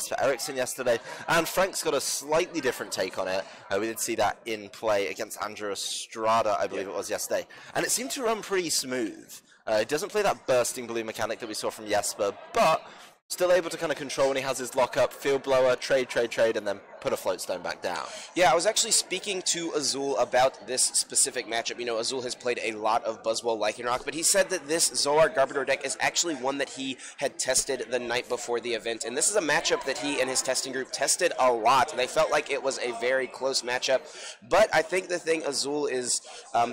hits for Ericsson yesterday, and Frank's got a slightly different take on it. We did see that in play against Andrew Estrada, I believe it was yesterday, and it seemed to run pretty smooth. It doesn't play that bursting balloon mechanic that we saw from Jesper, but still able to kind of control when he has his lock-up, field blower, trade, and then put a float stone back down. Yeah, I was actually speaking to Azul about this specific matchup. You know, Azul has played a lot of Buzzwole Lycanroc, but he said that this Zoroark Garbodor deck is actually one that he had tested the night before the event, and this is a matchup that he and his testing group tested a lot. They felt like it was a very close matchup, but I think the thing Azul is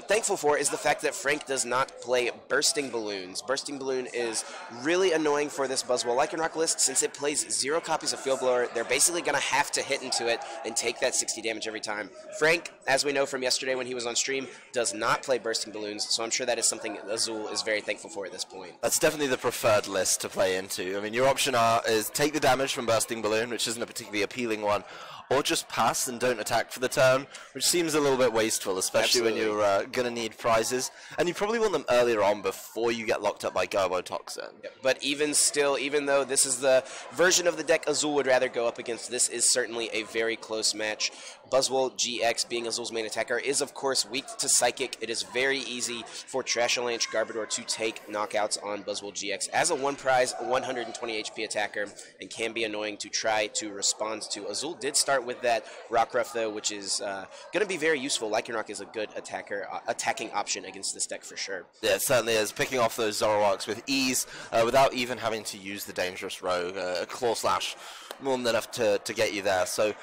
thankful for is the fact that Frank does not play Bursting Balloons. Bursting Balloon is really annoying for this Buzzwole Lycanroc list. Since it plays 0 copies of Field Blower, they're basically going to have to hit into it and take that 60 damage every time. Frank, as we know from yesterday when he was on stream, does not play Bursting Balloons, so I'm sure that is something Azul is very thankful for at this point. That's definitely the preferred list to play into. I mean, your option is take the damage from Bursting Balloon, which isn't a particularly appealing one, or just pass and don't attack for the turn, which seems a little bit wasteful, especially when you're going to need prizes. And you probably want them earlier on before you get locked up by Garbotoxin. Yep. But even still, even though this is the version of the deck Azul would rather go up against, this is certainly a very close match. Buzzwole GX, being Azul's main attacker, is of course weak to Psychic. It is very easy for Trashalanche Garbodor to take knockouts on Buzzwole GX as a one-prize, 120 HP attacker, and can be annoying to try to respond to. Azul did start with that Rockruff, though, which is going to be very useful. Lycanroc is a good attacking option against this deck for sure. Yeah, it certainly is. Picking off those Zoroarks with ease without even having to use the Dangerous Rogue. Claw Slash, more than enough to get you there. So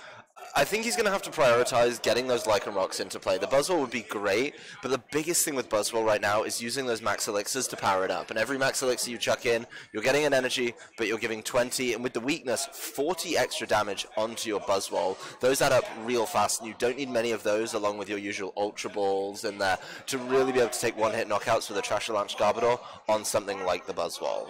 I think he's going to have to prioritize getting those Lycanrocs into play. The Buzzwole would be great, but the biggest thing with Buzzwole right now is using those Max Elixirs to power it up. And every Max Elixir you chuck in, you're getting an energy, but you're giving 20, and with the weakness, 40 extra damage onto your Buzzwole. Those add up real fast, and you don't need many of those along with your usual Ultra Balls in there to really be able to take one-hit knockouts with a Trashalanche Garbodor on something like the Buzzwole.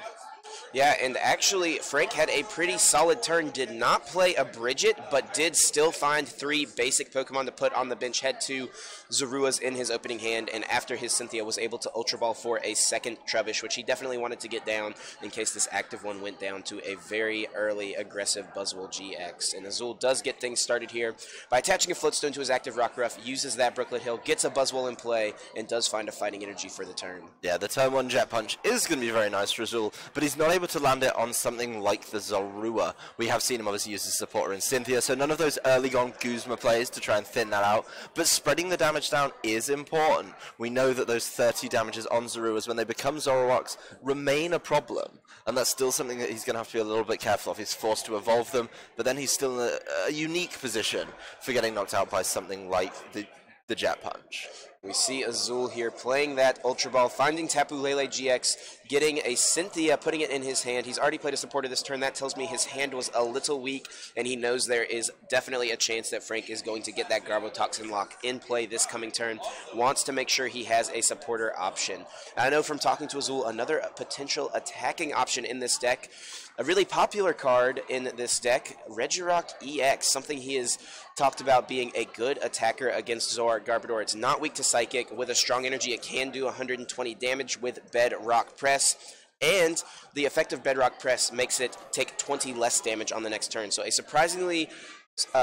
Yeah, and actually, Frank had a pretty solid turn. Did not play a Bridget, but did still find 3 basic Pokemon to put on the bench. Had 2 Zoruas in his opening hand, and after his Cynthia was able to Ultra Ball for a second Trubbish, which he definitely wanted to get down in case this active one went down to a very early aggressive Buzzwole GX. And Azul does get things started here by attaching a Floatstone to his active Rockruff, uses that Brooklet Hill, gets a Buzzwole in play, and does find a Fighting Energy for the turn. Yeah, the turn 1 Jet Punch is going to be very nice for Azul, but he's not able to land it on something like the Zorua. We have seen him obviously use his supporter in Cynthia, so none of those early gone Guzma plays to try and thin that out, but spreading the damage down is important. We know that those 30 damages on Zoruas when they become Zoroarks remain a problem, and that's still something that he's going to have to be a little bit careful of. He's forced to evolve them, but then he's still in a unique position for getting knocked out by something like the Jet Punch. We see Azul here playing that Ultra Ball, finding Tapu Lele GX, getting a Cynthia, putting it in his hand. He's already played a supporter this turn. That tells me his hand was a little weak, and he knows there is definitely a chance that Frank is going to get that Garbotoxin lock in play this coming turn. Wants to make sure he has a supporter option. I know from talking to Azul, another potential attacking option in this deck, a really popular card in this deck, Regirock EX, something he has talked about being a good attacker against Zoroark Garbodor. It's not weak to Psychic. With a strong energy, it can do 120 damage with Bedrock Press, and the effect of Bedrock Press makes it take 20 less damage on the next turn. So a surprisingly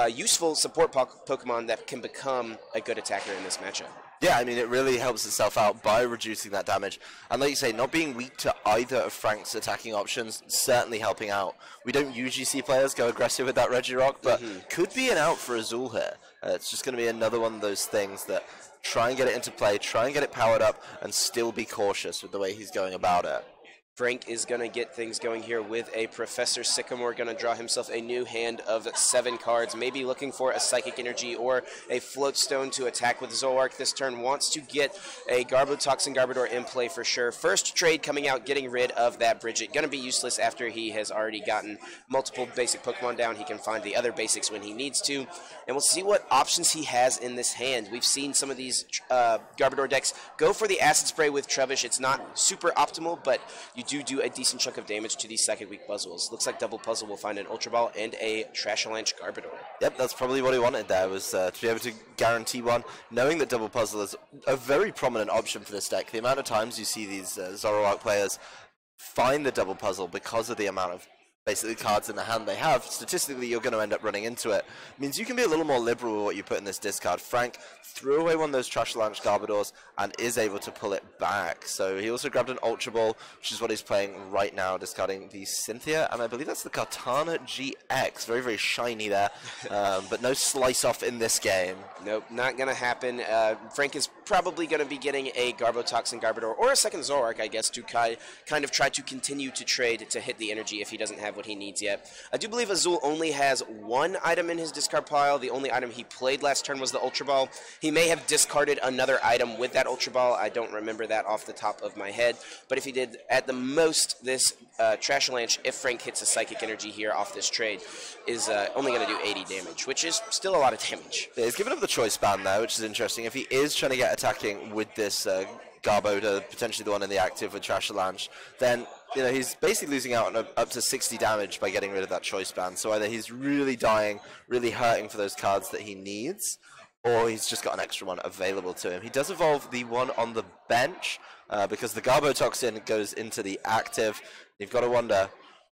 useful support Pokemon that can become a good attacker in this matchup. Yeah, I mean, it really helps itself out by reducing that damage. And like you say, not being weak to either of Frank's attacking options, certainly helping out. We don't usually see players go aggressive with that Regirock, but could be an out for Azul here. It's just going to be another one of those things that try and get it into play, try and get it powered up, and still be cautious with the way he's going about it. Frank is going to get things going here with a Professor Sycamore, going to draw himself a new hand of 7 cards, maybe looking for a Psychic Energy or a Floatstone to attack with Zoroark this turn. Wants to get a Garbotoxin Garbodor in play for sure. First trade coming out, getting rid of that Bridget. Going to be useless after he has already gotten multiple basic Pokemon down. He can find the other basics when he needs to. And we'll see what options he has in this hand. We've seen some of these Garbodor decks go for the Acid Spray with Trubbish. It's not super optimal, but you do a decent chunk of damage to these second weak Buzzwoles. Looks like Double Puzzle will find an Ultra Ball and a Trashalanche Garbodor. Yep, that's probably what he wanted there, was to be able to guarantee one, knowing that Double Puzzle is a very prominent option for this deck. The amount of times you see these Zoroark players find the Double Puzzle because of the amount of basically cards in the hand they have, statistically you're going to end up running into it. Means you can be a little more liberal with what you put in this discard. Frank threw away one of those Trash Launch Garbodors and is able to pull it back. So he also grabbed an Ultra Ball, which is what he's playing right now, discarding the Cynthia, and I believe that's the Katana GX. Very, very shiny there, but no Slice Off in this game. Nope, not going to happen. Frank is probably going to be getting a Garbotoxin Garbodor or a second Zoroark, I guess, to kind of try to continue to trade to hit the energy if he doesn't have what he needs yet. I do believe Azul only has one item in his discard pile. The only item he played last turn was the Ultra Ball. He may have discarded another item with that Ultra Ball. I don't remember that off the top of my head. But if he did, at the most, this Trash Lanch, if Frank hits a Psychic Energy here off this trade, is only going to do 80 damage, which is still a lot of damage. Yeah, he's given up the choice band there, which is interesting. If he is trying to get attacking with this Garbodor, potentially the one in the active with Trash Lanch, then he's basically losing out on up to 60 damage by getting rid of that choice band. So either he's really dying, really hurting for those cards that he needs, or he's just got an extra one available to him. He does evolve the one on the bench because the Garbotoxin goes into the active. You've got to wonder,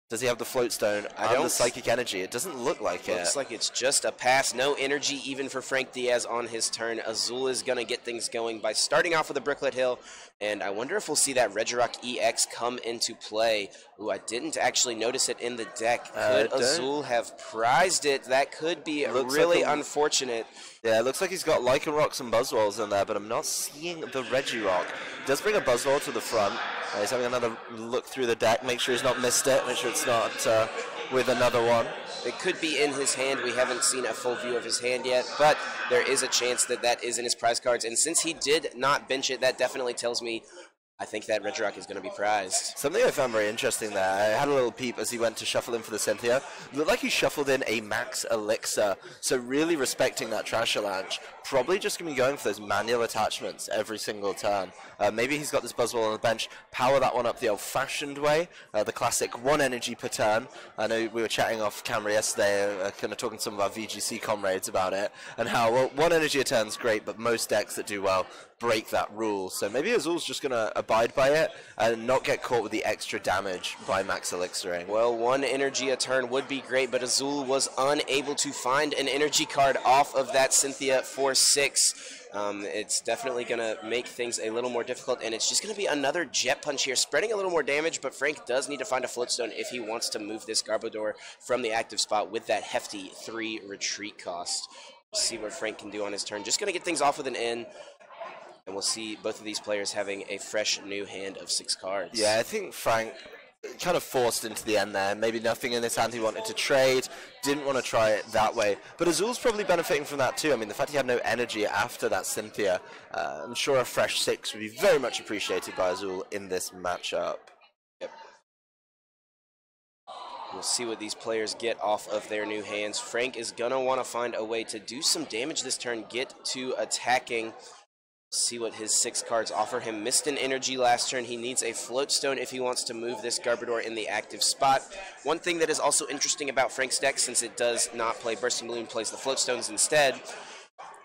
does he have the Float Stone and the Psychic Energy? It doesn't look like it. Looks like it's just a pass. No energy even for Frank Diaz on his turn. Azul is going to get things going by starting off with a Bricklet Hill. And I wonder if we'll see that Regirock EX come into play. Ooh, I didn't actually notice it in the deck. Could Azul have prized it? That could be really unfortunate. Yeah, it looks like he's got Lycanrocs and Buzzwolves in there, but I'm not seeing the Regirock. He does bring a Buzzwole to the front. He's having another look through the deck, make sure he's not missed it, make sure it's not with another one. It could be in his hand. We haven't seen a full view of his hand yet, but there is a chance that that is in his prize cards. And since he did not bench it, that definitely tells me I think that Regirock is going to be prized. Something I found very interesting there, I had a little peep as he went to shuffle in for the Cynthia. It looked like he shuffled in a Max Elixir, so really respecting that Trash Launch. Probably just going to be going for those manual attachments every single turn. Maybe he's got this Buzzwole on the bench, power that one up the old-fashioned way, the classic 1 energy per turn. I know we were chatting off camera yesterday, kind of talking to some of our VGC comrades about it, and how, well, 1 energy a turn is great, but most decks that do well break that rule. So maybe Azul's just going to abide by it and not get caught with the extra damage by Max Elixiring. Well, 1 energy a turn would be great, but Azul was unable to find an energy card off of that Cynthia for 6. It's definitely going to make things a little more difficult, and it's just going to be another Jet Punch here, spreading a little more damage, but Frank does need to find a Floatstone if he wants to move this Garbodor from the active spot with that hefty 3 retreat cost. Let's see what Frank can do on his turn. Just going to get things off with an N. And we'll see both of these players having a fresh new hand of 6 cards. Yeah, I think Frank kind of forced into the end there. Maybe nothing in his hand he wanted to trade. Didn't want to try it that way. But Azul's probably benefiting from that too. I mean, the fact he had no energy after that Cynthia, I'm sure a fresh 6 would be very much appreciated by Azul in this matchup. Yep. We'll see what these players get off of their new hands. Frank is going to want to find a way to do some damage this turn, get to attacking. See what his 6 cards offer him. Missed an energy last turn. He needs a Floatstone if he wants to move this Garbodor in the active spot. One thing that is also interesting about Frank's deck, since it does not play Bursting Balloon, plays the Floatstones instead,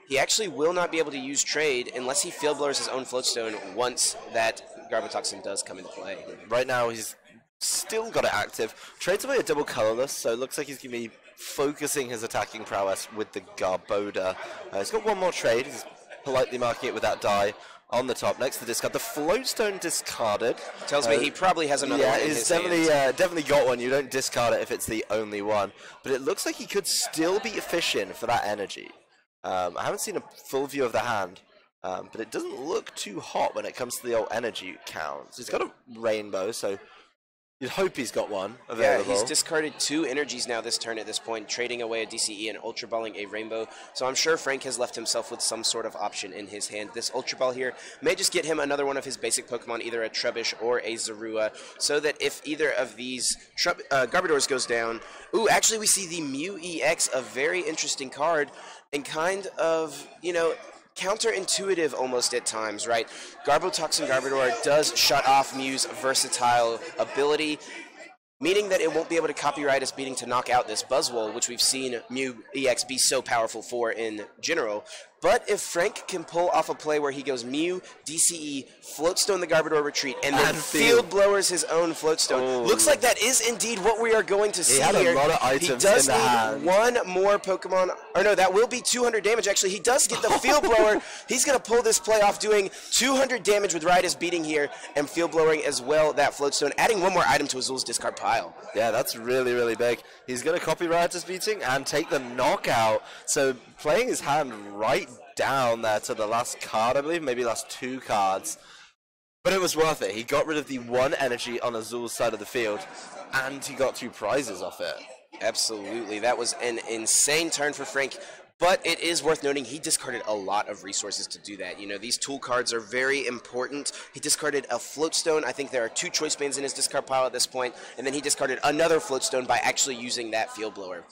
he actually will not be able to use trade unless he Field Blowers his own Floatstone once that Garbotoxin does come into play. Right now he's still got it active. Trades away a double colorless, so it looks like he's going to be focusing his attacking prowess with the Garbodor. He's got one more trade. He's politely marking it with that die on the top next to the discard. The Floatstone discarded. Tells me he probably has another one in his definitely, definitely got one. You don't discard it if it's the only one. But it looks like he could still be efficient for that energy. I haven't seen a full view of the hand, but it doesn't look too hot when it comes to the old energy counts. He's got a rainbow, so you'd hope he's got one available. Yeah, he's discarded 2 energies now this turn at this point, trading away a DCE and Ultra Balling a Rainbow. So I'm sure Frank has left himself with some sort of option in his hand. This Ultra Ball here may just get him another one of his basic Pokemon, either a Trubbish or a Zorua, so that if either of these Garbodors goes down... Ooh, actually we see the Mew EX, a very interesting card, and kind of, counterintuitive almost at times, right? Garbotoxin Garbodor does shut off Mew's versatile ability, meaning that it won't be able to copyright us beating to knock out this Buzzwole, which we've seen Mew EX be so powerful for in general. But if Frank can pull off a play where he goes Mew, DCE, Floatstone the Garbodor Retreat, and then Field Blowers his own Floatstone, looks like that is indeed what we are going to see here. He had a lot of items he does in the need hand. one more Pokemon, or no, that will be 200 damage actually. He does get the Field Blower. He's going to pull this play off doing 200 damage with Ritus beating here and Field Blowing as well that Floatstone, adding one more item to Azul's discard pile. Yeah, that's really, really big. He's going to copy Ritus beating and take the knockout. So playing his hand right down there to the last card, I believe, maybe last 2 cards. But it was worth it. He got rid of the 1 energy on Azul's side of the field, and he got 2 prizes off it. Absolutely. That was an insane turn for Frank. But it is worth noting he discarded a lot of resources to do that. You know, these tool cards are very important. He discarded a Floatstone. I think there are 2 Choice Bands in his discard pile at this point. And then he discarded another Floatstone by actually using that Field Blower.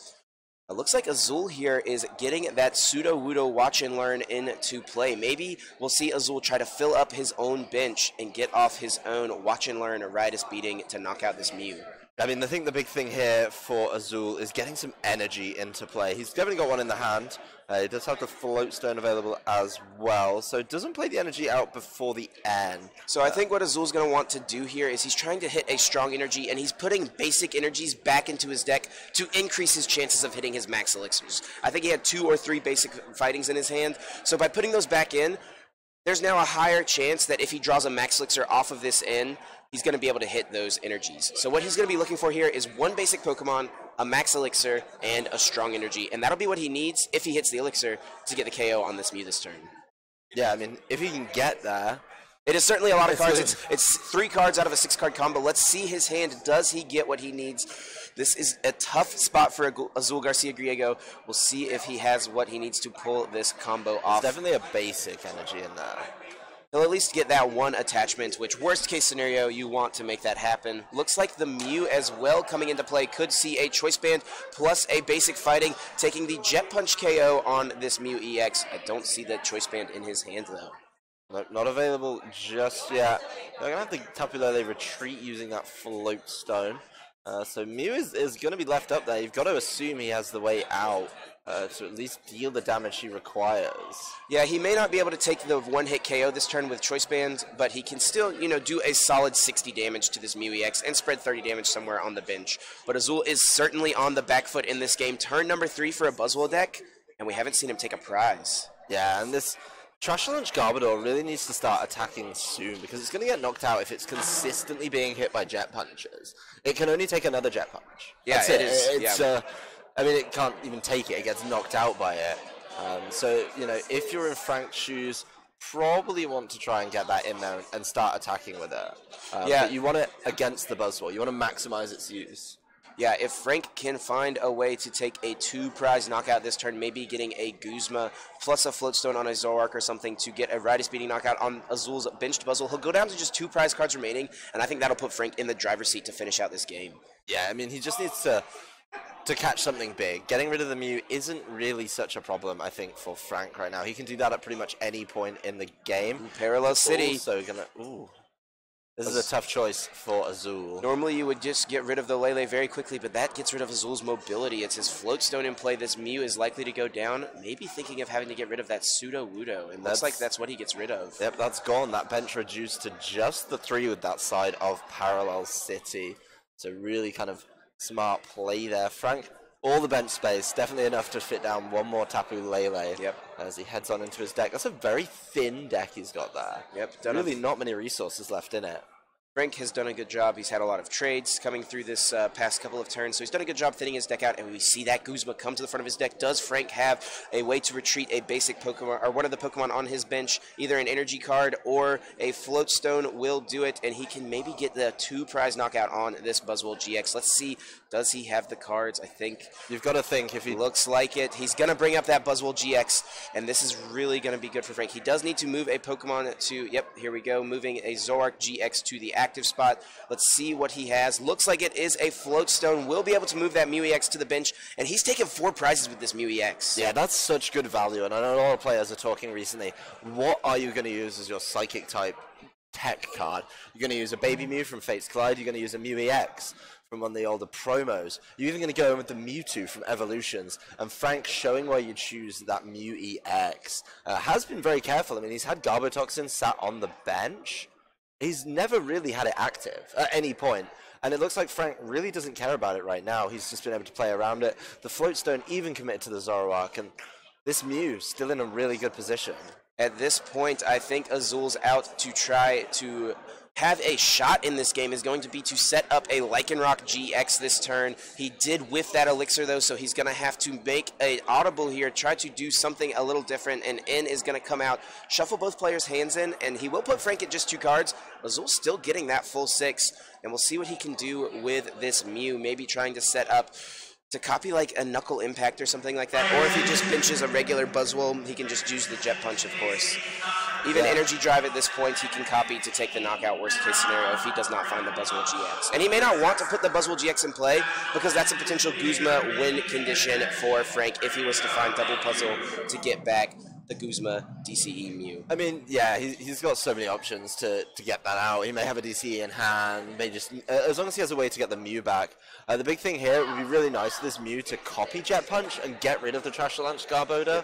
It looks like Azul here is getting that Pseudo-Wudo Watch and Learn into play. Maybe we'll see Azul try to fill up his own bench and get off his own Watch and Learn or Ritus beating to knock out this Mew. I mean, I think the big thing here for Azul is getting some energy into play. He's definitely got one in the hand. He does have the Floatstone available as well, so doesn't play the energy out before the end. So I think what Azul's going to want to do here is he's trying to hit a strong energy, and he's putting basic energies back into his deck to increase his chances of hitting his max elixirs. I think he had 2 or 3 basic fightings in his hand, so by putting those back in, there's now a higher chance that if he draws a max elixir off of this in, he's going to be able to hit those energies. So what he's going to be looking for here is 1 basic Pokemon, a max elixir, and a strong energy. And that'll be what he needs if he hits the elixir to get the KO on this Mew this turn. Yeah, I mean, if he can get there. It is certainly a lot of cards. It's 3 cards out of a 6-card combo. Let's see his hand. Does he get what he needs? This is a tough spot for Azul Garcia Griego. We'll see if he has what he needs to pull this combo off. There's definitely a basic energy in there. He'll at least get that 1 attachment, which worst case scenario, you want to make that happen. Looks like the Mew as well coming into play could see a Choice Band plus a basic fighting, taking the Jet Punch KO on this Mew EX. I don't see that Choice Band in his hand though. Nope, not available just yet. They're going to have to Tapu Lele retreat using that Floatstone. So Mew is going to be left up there. You've got to assume he has the way out to at least deal the damage he requires. Yeah, he may not be able to take the 1-hit KO this turn with Choice Band, but he can still, you know, do a solid 60 damage to this Mew EX and spread 30 damage somewhere on the bench. But Azul is certainly on the back foot in this game. Turn number 3 for a Buzzwole deck, and we haven't seen him take a prize. Yeah, and this Trash Launch Garbodor really needs to start attacking soon because it's going to get knocked out if it's consistently being hit by Jet Punches. It can only take another Jet Punch. Yeah, That's it is. Yeah. I mean, it can't even take it. It gets knocked out by it. So, you know, if you're in Frank's shoes, probably want to try and get that in there and start attacking with it. Yeah. But you want it against the Buzzwole. You want to maximize its use. Yeah, if Frank can find a way to take a 2-prize knockout this turn, maybe getting a Guzma plus a Floatstone on a Zoroark or something to get a Ritus beating knockout on Azul's benched Buzzwole, he'll go down to just 2 prize cards remaining, and I think that'll put Frank in the driver's seat to finish out this game. Yeah, I mean, he just needs to catch something big. Getting rid of the Mew isn't really such a problem, I think, for Frank right now. He can do that at pretty much any point in the game. Parallel City. Also this is a tough choice for Azul. Normally you would just get rid of the Lele very quickly, but that gets rid of Azul's mobility. It's his Floatstone in play. This Mew is likely to go down, maybe thinking of having to get rid of that Pseudo-Wudo. It looks like that's what he gets rid of. Yep, that's gone. That bench reduced to just the 3 with that side of Parallel City. So really kind of smart play there. Frank, all the bench space, definitely enough to fit down one more Tapu Lele. Yep. As he heads on into his deck. That's a very thin deck he's got there. Yep. Really not many resources left in it. Frank has done a good job. He's had a lot of trades coming through this past couple of turns, so he's done a good job thinning his deck out, and we see that Guzma come to the front of his deck. Does Frank have a way to retreat a basic Pokemon, or one of the Pokemon on his bench, either an energy card or a Floatstone will do it, and he can maybe get the 2-prize knockout on this Buzzwole GX. Let's see, does he have the cards? I think you've got to think if he looks like it. He's going to bring up that Buzzwole GX, and this is really going to be good for Frank. He does need to move a Pokemon to, yep, here we go, moving a Zoroark GX to the active spot. Let's see what he has. Looks like it is a Floatstone. Will be able to move that Mew EX to the bench, and he's taken 4 prizes with this Mew EX. Yeah, that's such good value, and I know a lot of players are talking recently, what are you going to use as your Psychic type tech card? You're going to use a Baby Mew from Fate's Collide, you're going to use a Mew EX from one of the older promos. You're even going to go in with the Mewtwo from Evolutions, and Frank showing where you choose that Mew EX has been very careful. I mean, he's had Garbotoxin sat on the bench. He's never really had it active at any point, and it looks like Frank really doesn't care about it right now. He's just been able to play around it. The floats don't even commit to the Zoroark, and this Mew still in a really good position. At this point, I think Azul's out to try to have a shot in this game is going to be to set up a Lycanroc GX this turn. He did whiff that Elixir, though, so he's going to have to make an audible here, try to do something a little different, and N is going to come out, shuffle both players' hands in, and he will put Frank at just 2 cards. Azul's still getting that full 6, and we'll see what he can do with this Mew, maybe trying to set up to copy like a Knuckle Impact or something like that, or if he just benches a regular Buzzwole, he can just use the Jet Punch, of course. Even Energy Drive at this point, he can copy to take the knockout worst case scenario if he does not find the Buzzwole GX. And he may not want to put the Buzzwole GX in play because that's a potential Guzma win condition for Frank if he was to find Double Puzzle to get back the Guzma DCE Mew. I mean, yeah, he's got so many options to get that out. He may have a DCE in hand, may just as long as he has a way to get the Mew back. The big thing here, it would be really nice for this Mew to copy Jet Punch and get rid of the Trash Launch Garbodor.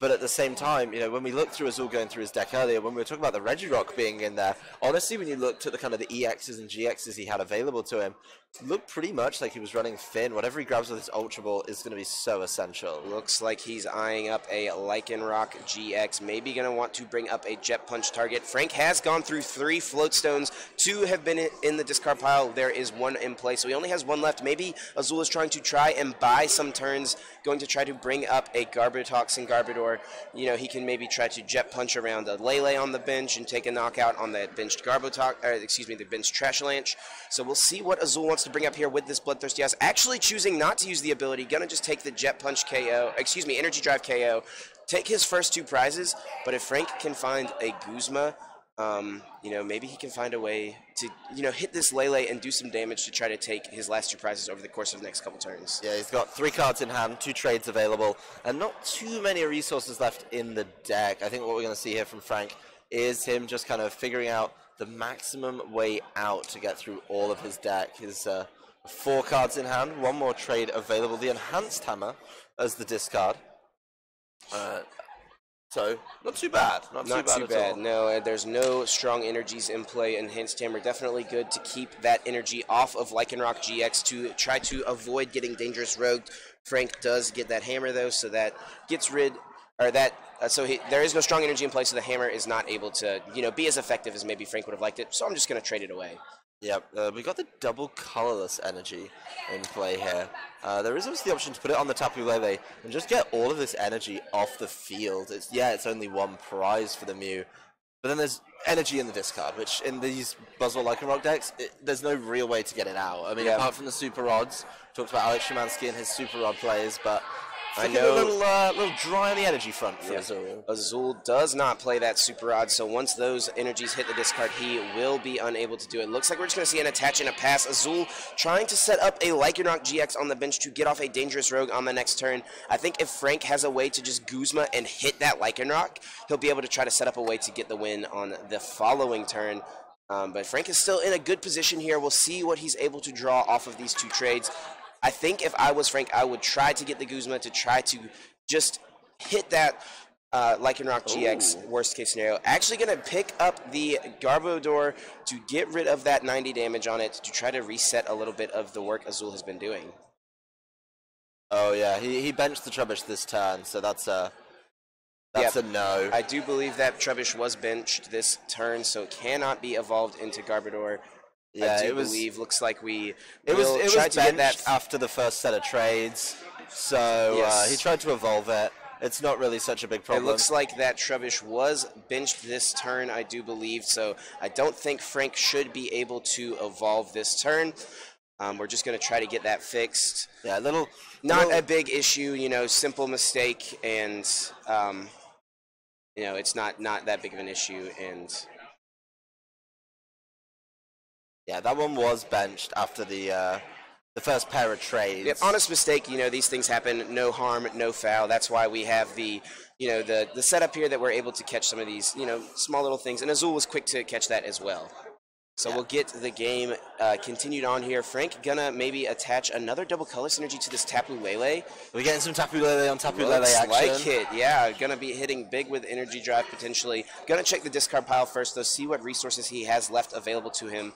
But at the same time, you know, when we looked through Azul going through his deck earlier, when we were talking about the Regirock being in there, honestly, when you looked at the kind of the EXs and GXs he had available to him, it looked pretty much like he was running Finn. Whatever he grabs with his Ultra Ball is going to be so essential. Looks like he's eyeing up a Lycanroc GX, maybe going to want to bring up a Jet Punch target. Frank has gone through 3 Float Stones. 2 have been in the discard pile. There is 1 in play, so he only has 1 left. Maybe Azul is trying to try and buy some turns, going to try to bring up a Garbotoxin Garbodor. You know, he can maybe try to Jet Punch around a Lele on the bench and take a knockout on the benched the benched Trash Lanch. So we'll see what Azul wants to bring up here with this Bloodthirsty Diaz. Actually choosing not to use the ability, gonna just take the Jet Punch KO, Energy Drive KO, take his first 2 prizes, but if Frank can find a Guzma, you know, maybe he can find a way to, you know, hit this Lele and do some damage to try to take his last 2 prizes over the course of the next couple turns. Yeah, he's got 3 cards in hand, 2 trades available, and not too many resources left in the deck. I think what we're going to see here from Frank is him just kind of figuring out the maximum way out to get through all of his deck. His 4 cards in hand, 1 more trade available, the Enhanced Hammer as the discard. So, not too bad. Not too bad at all. No, there's no strong energies in play. Enhanced Hammer definitely good to keep that energy off of Lycanroc GX to try to avoid getting Dangerous Rogued. Frank does get that Hammer, though, so that gets rid... Or that... there is no strong energy in play, so the Hammer is not able to, you know, be as effective as maybe Frank would have liked it. So I'm just going to trade it away. Yep, we got the double colorless energy in play here. There is also the option to put it on the Tapu Lele and just get all of this energy off the field. It's only 1 prize for the Mew, but then there's energy in the discard, which in these Buzzwole Lycanroc decks, there's no real way to get it out. I mean, apart from the Super Rods, talked about Alex Szymanski and his Super Rod plays, but I know a little dry on the energy front for Azul. Azul does not play that Super Rod, so once those energies hit the discard, he will be unable to do it. Looks like we're just going to see an attach and a pass. Azul trying to set up a Lycanroc GX on the bench to get off a Dangerous Rogue on the next turn. I think if Frank has a way to just Guzma and hit that Lycanroc, he'll be able to try to set up a way to get the win on the following turn. But Frank is still in a good position here. We'll see what he's able to draw off of these 2 trades. I think if I was Frank, I would try to get the Guzma to try to just hit that Lycanroc GX, worst case scenario. Actually going to pick up the Garbodor to get rid of that 90 damage on it to try to reset a little bit of the work Azul has been doing. Oh yeah, he benched the Trubbish this turn, so that's a no. I do believe that Trubbish was benched this turn, so it cannot be evolved into Garbodor. Yeah, I believe. Looks like it was benched after the first set of trades, so he tried to evolve it. It's not really such a big problem. It looks like that Trubbish was benched this turn, I do believe, so I don't think Frank should be able to evolve this turn. We're just going to try to get that fixed. Yeah, not a big issue, you know, simple mistake, and you know, it's not that big of an issue, and yeah, that one was benched after the first pair of trades. Yep, honest mistake, you know, these things happen, no harm, no foul. That's why we have the setup here that we're able to catch some of these, you know, small little things, and Azul was quick to catch that as well. So we'll get the game continued on here. Frank gonna maybe attach another double color synergy to this Tapu Lele. We're getting some Tapu Lele on Tapu Lele Looks action. like it, yeah. Gonna be hitting big with Energy Drive potentially. Gonna check the discard pile first, though, see what resources he has left available to him.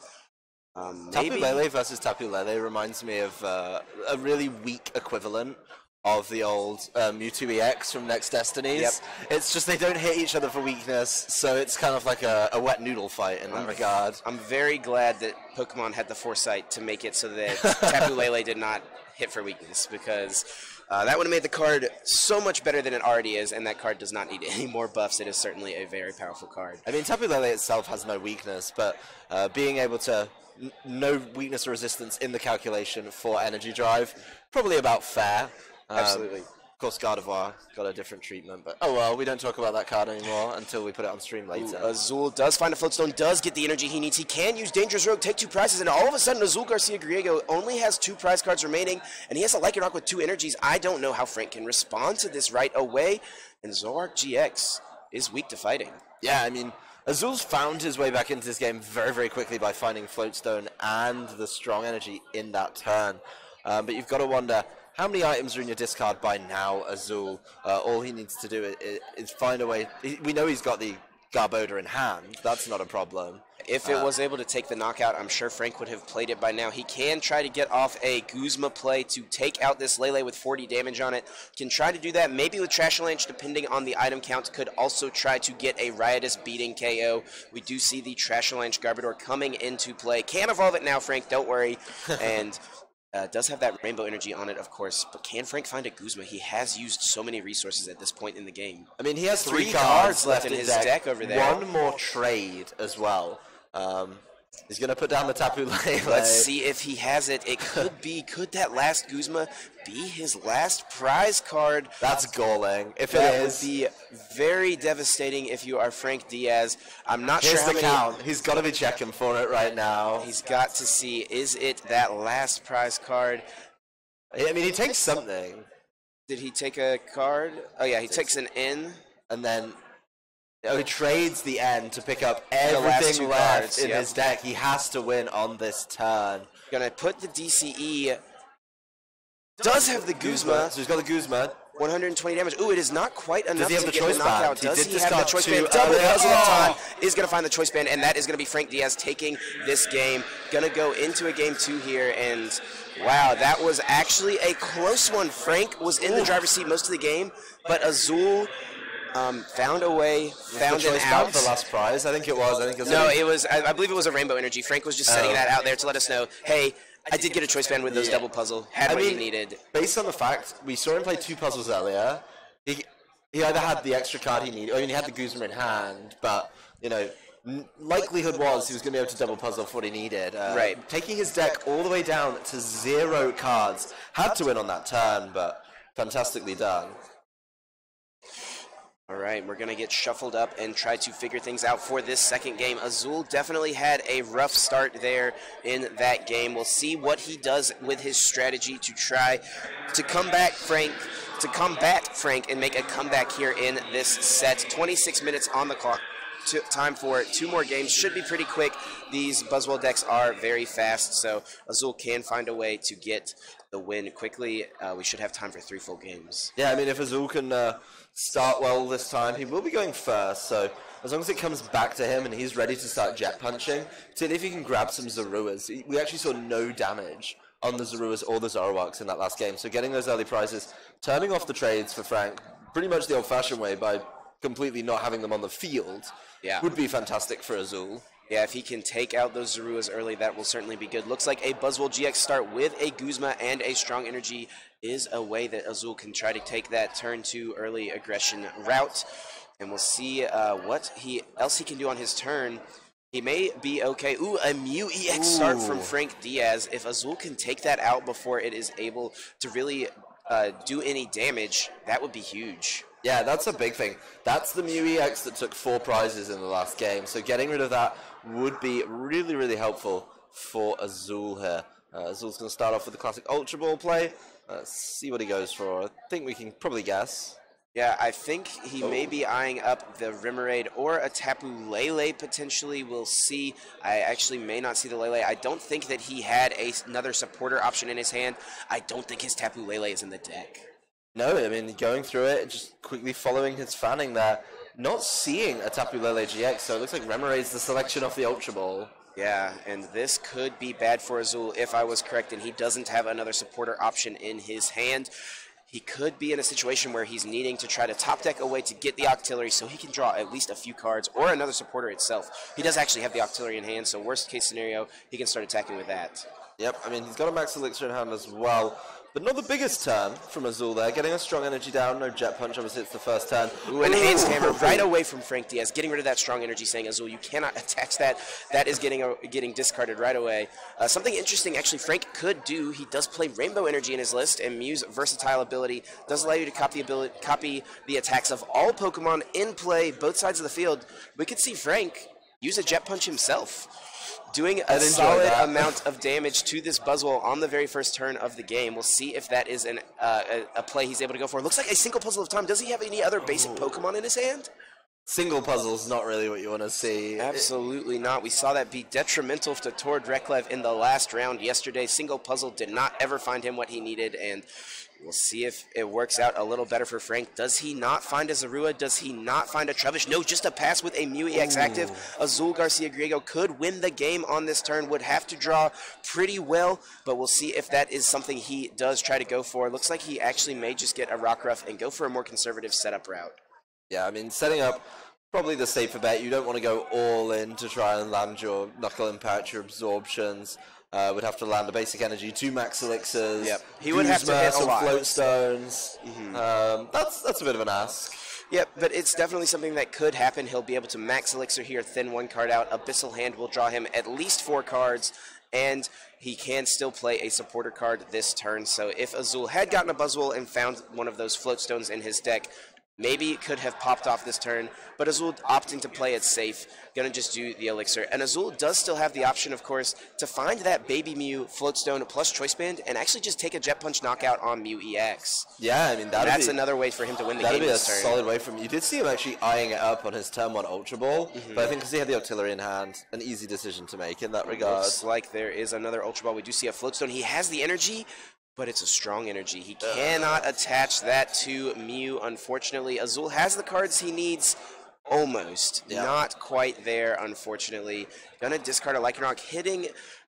Tapu Lele versus Tapu Lele reminds me of a really weak equivalent of the old Mewtwo EX from Next Destinies. Yep. It's just they don't hit each other for weakness, so it's kind of like a wet noodle fight in that regard. I'm very glad that Pokemon had the foresight to make it so that Tapu Lele did not hit for weakness, because that would have made the card so much better than it already is, and that card does not need any more buffs. It is certainly a very powerful card. I mean, Tapu Lele itself has no weakness, but being able to no weakness or resistance in the calculation for Energy Drive, probably about fair. Absolutely. Of course, Gardevoir got a different treatment, but oh well, we don't talk about that card anymore until we put it on stream later. Azul does find a Floatstone, does get the energy he needs. He can use Dangerous Rogue, take 2 prizes, and all of a sudden Azul Garcia Griego only has 2 prize cards remaining, and he has a Lycanroc with 2 energies. I don't know how Frank can respond to this right away, and Zoroark GX is weak to fighting. Yeah, I mean, Azul's found his way back into this game very, very quickly by finding Floatstone and the strong energy in that turn. But you've got to wonder, how many items are in your discard by now, Azul? All he needs to do is find a way. We know he's got the Garbodor in hand. That's not a problem. If it was able to take the knockout, I'm sure Frank would have played it by now. He can try to get off a Guzma play to take out this Lele with 40 damage on it. Can try to do that, maybe with Trash Avalanche, depending on the item count. Could also try to get a Riotous beating KO. We do see the Trash Avalanche Garbodor coming into play. Can evolve it now, Frank, don't worry. And does have that rainbow energy on it, of course, but can Frank find a Guzma? He has used so many resources at this point in the game. I mean, he has 3 cards left in his deck over there. One more trade as well. He's going to put down the Tapu Lele. Let's see if he has it. It could be. Could that last Guzma be his last prize card? That's galling. If that it is, would be very devastating if you are Frank Diaz. I'm not sure here's how the many. count. He's got to be checking for it right now. He's got to see, is it that last prize card? I mean, he takes something. Did he take a card? Oh, yeah, he takes an N. And then he trades the N to pick up everything left in his deck. He has to win on this turn. Gonna put the DCE. Does have the Guzma. So he's got the Guzma. 120 damage. Ooh, it is not quite enough to get the knockout. Does he have the choice band? Double puzzle of time is going to find the choice band, and that is going to be Frank Diaz taking this game. Going to go into a game 2 here, and wow, that was actually a close one. Frank was in the driver's seat most of the game, but Azul found a way, found an out. The last prize, I think it was. No, it was. I believe it was a rainbow energy. Frank was just setting that out there to let us know, hey, I did get a choice band with those double puzzle. Had what he needed. Based on the fact we saw him play 2 puzzles earlier, he either had the extra card he needed, or he had the Guzma in hand, but you know, likelihood was he was going to be able to double puzzle for what he needed. Right. Taking his deck all the way down to 0 cards, had to win on that turn, but fantastically done. All right, we're going to get shuffled up and try to figure things out for this second game. Azul definitely had a rough start there in that game. We'll see what he does with his strategy to try to combat Frank and make a comeback here in this set. 26 minutes on the clock. Time for 2 more games. Should be pretty quick. These Buzzwell decks are very fast, so Azul can find a way to get the win quickly. We should have time for 3 full games. Yeah, I mean, if Azul can start well this time, he will be going first, so as long as it comes back to him and he's ready to start jet punching, see if he can grab some Zoruas. We actually saw no damage on the Zoruas or the Zoroarks in that last game, so getting those early prizes, turning off the trades for Frank, pretty much the old-fashioned way by completely not having them on the field, would be fantastic for Azul. Yeah, if he can take out those Zoruas early, that will certainly be good. Looks like a Buzzwole GX start with a Guzma and a Strong Energy is a way that Azul can try to take that turn 2 early aggression route. And we'll see what else he can do on his turn. He may be okay. Ooh, a Mew EX start from Frank Diaz. If Azul can take that out before it is able to really do any damage, that would be huge. Yeah, that's a big thing. That's the Mew EX that took 4 prizes in the last game, so getting rid of that would be really, really helpful for Azul here. Azul's going to start off with the classic Ultra Ball play. See what he goes for. I think we can probably guess. Yeah, I think he may be eyeing up the Remoraid or a Tapu Lele potentially. We'll see. I actually may not see the Lele. I don't think that he had another supporter option in his hand. I don't think his Tapu Lele is in the deck. No, I mean, going through it, just quickly following his fanning there, not seeing a Tapu Lele GX, so it looks like Remoraid's the selection off the Ultra Ball. Yeah, and this could be bad for Azul if I was correct, and he doesn't have another supporter option in his hand. He could be in a situation where he's needing to try to top deck a way to get the Octillery so he can draw at least a few cards or another supporter itself. He does actually have the Octillery in hand, so worst case scenario, he can start attacking with that. Yep, I mean, he's got a Max Elixir in hand as well, but not the biggest turn from Azul there. Getting a strong energy down, no Jet Punch, obviously it's the first turn. Ooh, and Hands Hammer right away from Frank Diaz, getting rid of that strong energy, saying, Azul, you cannot attach that. That is getting discarded right away. Something interesting, actually, Frank could do, he does play Rainbow Energy in his list, and Mew's versatile ability does allow you to copy the attacks of all Pokemon in play, both sides of the field. We could see Frank use a Jet Punch himself, doing a solid amount of damage to this Buzzwole on the very first turn of the game. We'll see if that is a play he's able to go for. Looks like a single puzzle of time. Does he have any other basic Pokemon in his hand? Single puzzle's not really what you want to see. Absolutely not. We saw that be detrimental to Tord Reklev in the last round yesterday. Single puzzle did not ever find him what he needed, and we'll see if it works out a little better for Frank. Does he not find a Zorua? Does he not find a Trubbish? No, just a pass with a Mew EX active. Azul Garcia Griego could win the game on this turn. Would have to draw pretty well, but we'll see if that is something he does try to go for. Looks like he actually may just get a Rockruff and go for a more conservative setup route. Yeah, I mean, setting up probably the safer bet. You don't want to go all in to try and land your Knuckle Impact, your absorptions. Would have to land a basic energy, 2 Max Elixirs. Yep. He would have to hit a lot. Float Stones. That's a bit of an ask. Yep, but it's definitely something that could happen. He'll be able to Max Elixir here, thin one card out. Abyssal Hand will draw him at least 4 cards, and he can still play a supporter card this turn. So if Azul had gotten a Buzzwole and found one of those Float Stones in his deck, maybe it could have popped off this turn, but Azul opting to play it safe, going to just do the Elixir. And Azul does still have the option, of course, to find that Baby Mew Floatstone plus Choice Band and actually just take a Jet Punch knockout on Mew EX. Yeah, I mean, that's another way for him to win the game this turn. That'd be a solid way from. You did see him actually eyeing it up on his turn 1 Ultra Ball, but I think because he had the Artillery in hand, an easy decision to make in that regard. Looks like there is another Ultra Ball. We do see a Floatstone. He has the energy, but it's a strong energy. He cannot attach that to Mew, unfortunately. Azul has the cards he needs, almost. Yeah. Not quite there, unfortunately. Gonna discard a Lycanroc, hitting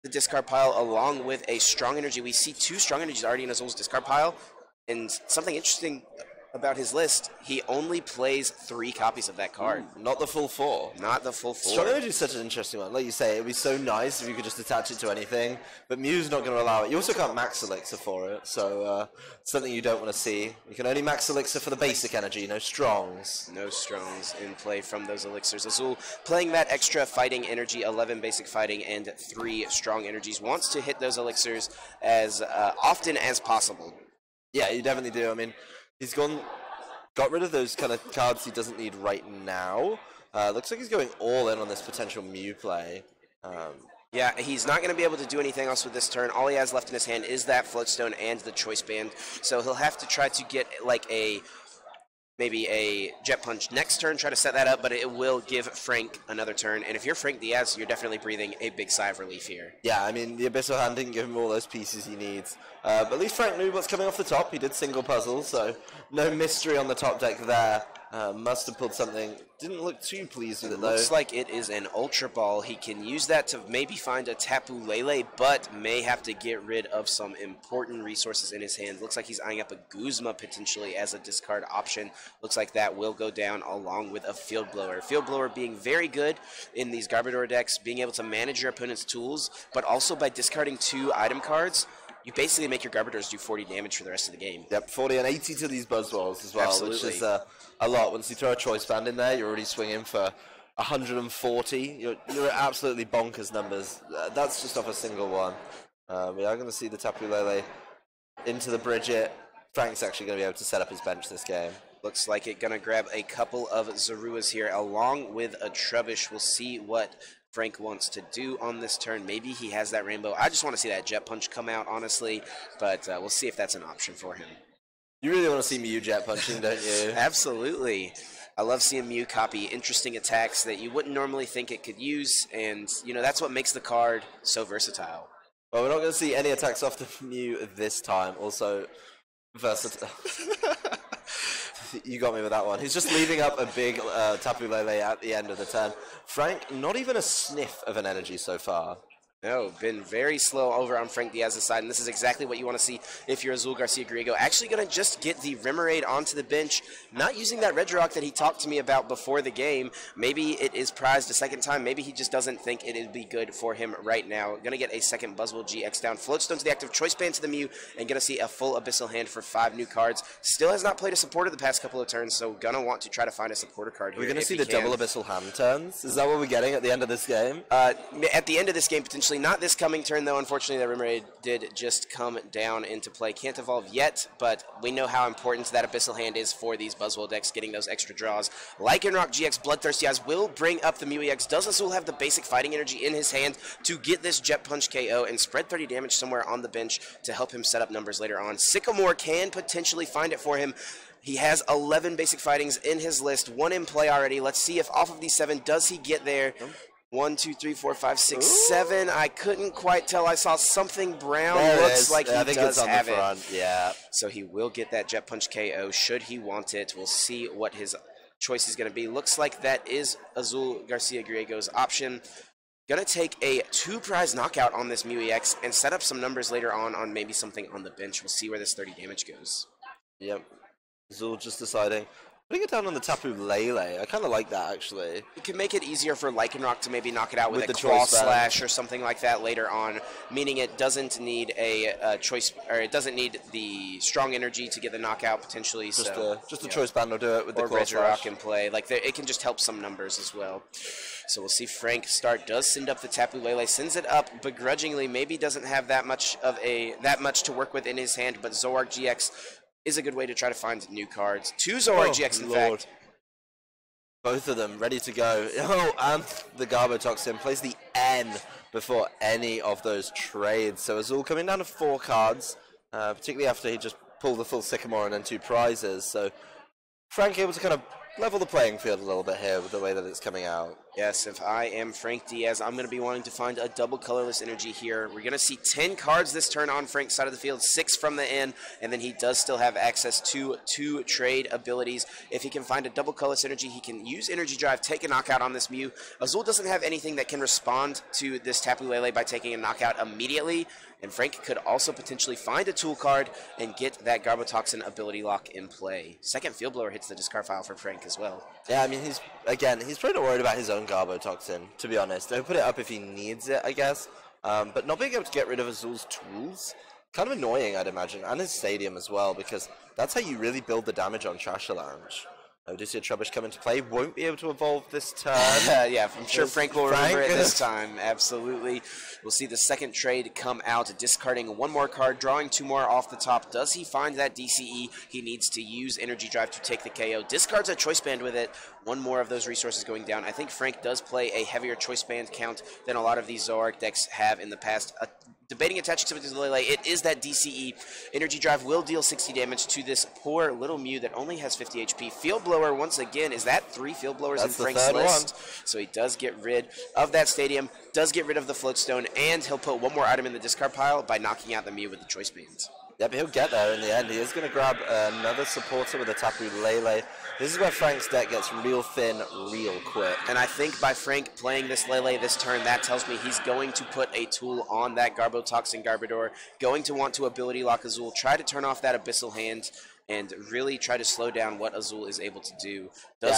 the discard pile along with a strong energy. We see 2 strong energies already in Azul's discard pile, and something interesting about his list, he only plays 3 copies of that card. Not the full 4. Not the full 4. Strong Energy is such an interesting one. Like you say, it would be so nice if you could just attach it to anything, but Mew's not going to allow it. You also can't Max Elixir for it, so something you don't want to see. You can only Max Elixir for the basic energy, no Strongs. No Strongs in play from those Elixirs. Azul playing that extra fighting energy, 11 basic fighting and 3 strong energies. Wants to hit those Elixirs as often as possible. Yeah, you definitely do. I mean, he's got rid of those kind of cards he doesn't need right now. Looks like he's going all in on this potential Mew play. Yeah, he's not going to be able to do anything else with this turn. All he has left in his hand is that Floatstone and the Choice Band. So he'll have to try to get like maybe a Jet Punch next turn, try to set that up, but it will give Frank another turn. And if you're Frank Diaz, you're definitely breathing a big sigh of relief here. Yeah, I mean, the Abyssal Hand didn't give him all those pieces he needs. But at least Frank knew what's coming off the top. He did single puzzles, so no mystery on the top deck there. Must have pulled something. Didn't look too pleased with it, though. Looks like it is an Ultra Ball. He can use that to maybe find a Tapu Lele, but may have to get rid of some important resources in his hand. Looks like he's eyeing up a Guzma potentially as a discard option. Looks like that will go down along with a Field Blower. Field Blower being very good in these Garbodor decks, being able to manage your opponent's tools, but also by discarding 2 item cards, you basically make your Garbodors do 40 damage for the rest of the game. Yep, 40 and 80 to these Buzzwolves as well, Absolutely. Which is a lot. Once you throw a Choice Band in there, you're already swinging for 140. You're at absolutely bonkers numbers. That's just off a single one. We are going to see the Tapu Lele into the Bridget. Frank's actually going to be able to set up his bench this game. Looks like it. Going to grab a couple of Zoruas here along with a Trubbish. We'll see what Frank wants to do on this turn. Maybe he has that Rainbow. I just want to see that Jet Punch come out, honestly, but we'll see if that's an option for him. You really want to see Mew jet punching, don't you? Absolutely. I love seeing Mew copy interesting attacks that you wouldn't normally think it could use, and that's what makes the card so versatile. Well, we're not going to see any attacks off the Mew this time. Also, versatile. You got me with that one. He's just leaving up a big Tapu Lele at the end of the turn. Frank, not even a sniff of an energy so far. No, been very slow over on Frank Diaz's side, and this is exactly what you want to see if you're Azul Garcia Griego. Actually going to just get the Remoraid onto the bench, not using that Regirock that he talked to me about before the game. Maybe it is prized a second time. Maybe he just doesn't think it would be good for him right now. Going to get a second Buzzwole GX down. Floatstone to the active, Choice Band to the Mew, and going to see a full Abyssal Hand for 5 new cards. Still has not played a supporter the past couple of turns, so going to want to try to find a supporter card here. We're going to see the double Abyssal Hand turns? Is that what we're getting at the end of this game? At the end of this game, potentially. Not this coming turn, though. Unfortunately, the Remoraid did just come down into play. Can't evolve yet, but we know how important that Abyssal Hand is for these Buzzwole decks, getting those extra draws. Lycanroc GX Bloodthirsty Eyes will bring up the Mew EX. Does Azul have the basic fighting energy in his hand to get this Jet Punch KO and spread 30 damage somewhere on the bench to help him set up numbers later on? Sycamore can potentially find it for him. He has 11 basic fightings in his list, 1 in play already. Let's see if off of these 7, does he get there? 1, 2, 3, 4, 5, 6, 7. I couldn't quite tell. I saw something brown. There Looks like he does have it. Yeah. So he will get that Jet Punch KO should he want it. We'll see what his choice is going to be. Looks like that is Azul Garcia Griego's option. Going to take a 2-prize knockout on this Mew EX and set up some numbers later on maybe something on the bench. We'll see where this 30 damage goes. Yep. Azul just deciding. Putting it down on the Tapu Lele, I kind of like that, actually. It could make it easier for Lycanroc to maybe knock it out with a the Claw Choice Band. Slash or something like that later on, meaning it doesn't need a choice, or it doesn't need the strong energy to get the knockout potentially. Just so, a Choice Band will do it with the or Claw Slash. Regirock in play. Like it can just help some numbers as well. So we'll see. Frank start does send up the Tapu Lele, sends it up begrudgingly. Maybe doesn't have that much to work with in his hand, but Zoroark GX is a good way to try to find new cards. 2 Zoroark GX, in fact. Both of them ready to go. Oh, and the Garbotoxin plays the N before any of those trades. So Azul coming down to 4 cards, particularly after he just pulled the full Sycamore and then 2 prizes. So Frank able to kind of level the playing field a little bit here with the way that it's coming out. Yes, if I am Frank Diaz, I'm going to be wanting to find a double colorless energy here. We're going to see 10 cards this turn on Frank's side of the field, 6 from the end, and then he does still have access to 2 trade abilities. If he can find a double colorless energy, he can use Energy Drive, take a knockout on this Mew. Azul doesn't have anything that can respond to this Tapu Lele by taking a knockout immediately, and Frank could also potentially find a tool card and get that Garbotoxin ability lock in play. Second Field Blower hits the discard file for Frank as well. Yeah, I mean, he's probably not worried about his own Garbotoxin, to be honest. He'll put it up if he needs it, I guess. But not being able to get rid of Azul's tools, kind of annoying, I'd imagine, and his stadium as well, because that's how you really build the damage on Trash Lounge. Odysseus Trubbish come into play, won't be able to evolve this turn. Yeah, I'm sure Frank will remember it this time, absolutely. We'll see the second trade come out, discarding 1 more card, drawing 2 more off the top. Does he find that DCE? He needs to use Energy Drive to take the KO. Discards a Choice Band with it. 1 more of those resources going down. I think Frank does play a heavier Choice Band count than a lot of these Zoroark decks have in the past. Debating attaching to the Lele, it is that DCE. Energy Drive will deal 60 damage to this poor little Mew that only has 50 HP. Field Blower, once again, is that 3 Field Blowers in Frank's list? So he does get rid of that stadium, does get rid of the Floatstone, and he'll put 1 more item in the discard pile by knocking out the Mew with the Choice Bands. Yep, he'll get there in the end. He is going to grab another supporter with a Tapu Lele. This is where Frank's deck gets real thin real quick. And I think by Frank playing this Lele this turn, that tells me he's going to put a tool on that Garbotoxin Garbodor, going to want to ability lock Azul, try to turn off that Abyssal Hand, and really try to slow down what Azul is able to do.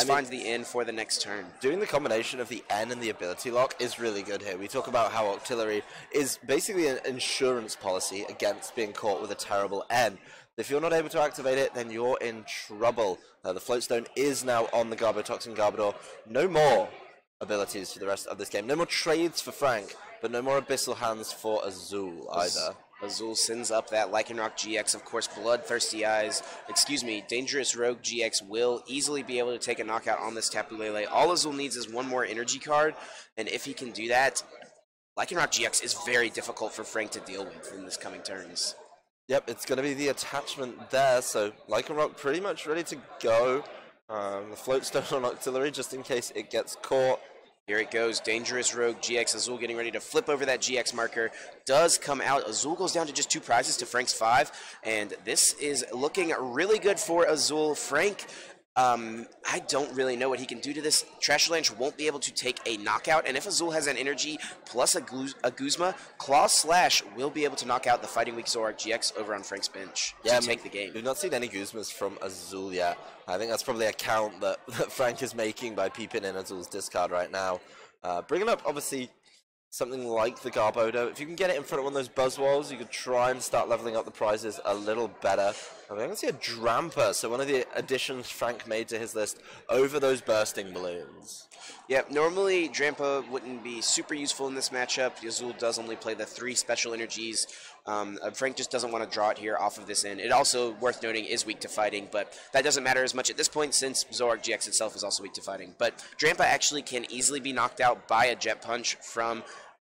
Find the N for the next turn. Doing the combination of the N and the ability lock is really good here. We talk about how Octillery is basically an insurance policy against being caught with a terrible N. If you're not able to activate it, then you're in trouble. The Floatstone is now on the Garbotoxin Garbodor. No more abilities for the rest of this game. No more trades for Frank, but no more Abyssal Hands for Azul either. Azul sends up that Lycanroc GX, of course, Bloodthirsty Eyes, Dangerous Rogue GX will easily be able to take a knockout on this Tapu Lele. All Azul needs is 1 more energy card, and if he can do that, Lycanroc GX is very difficult for Frank to deal with in this coming turns. Yep, it's going to be the attachment there, so Lycanroc pretty much ready to go. The Float Stone on Octillery just in case it gets caught. Here it goes, Dangerous Rogue GX. Azul getting ready to flip over that GX marker. Does come out. Azul goes down to just 2 prizes to Frank's 5. And this is looking really good for Azul. Frank, I don't really know what he can do to this. Trash Avalanche won't be able to take a knockout. And if Azul has an energy plus a Guzma, Claw Slash will be able to knock out the Fighting Weak Zoroark GX over on Frank's bench to take the game. We've not seen any Guzmas from Azul yet. I think that's probably a count that Frank is making by peeping in Azul's discard right now. Bringing up, obviously, something like the Garbodo. If you can get it in front of one of those Buzzwolves, you could try and start leveling up the prizes a little better. I mean, I can see a Drampa, so one of the additions Frank made to his list over those bursting balloons. Yep, normally Drampa wouldn't be super useful in this matchup. Azul does only play the 3 special energies. Frank just doesn't want to draw it here off of this end. It also, worth noting, is weak to fighting, but that doesn't matter as much at this point since Zoroark GX itself is also weak to fighting. But Drampa actually can easily be knocked out by a Jet Punch from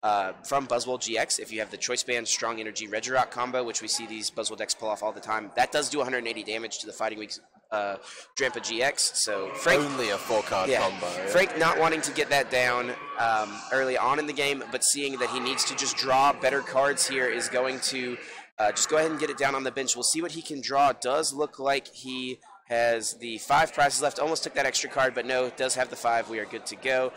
Buzzwole GX. If you have the Choice Band Strong Energy Regirock combo, which we see these Buzzwole decks pull off all the time, that does do 180 damage to the Fighting Weak Drampa GX. So Frank, only a 4-card combo. Yeah. Frank not wanting to get that down early on in the game, but seeing that he needs to just draw better cards here is going to just go ahead and get it down on the bench. We'll see what he can draw. Does look like he has the 5 prizes left. Almost took that extra card, but no, does have the 5. We are good to go.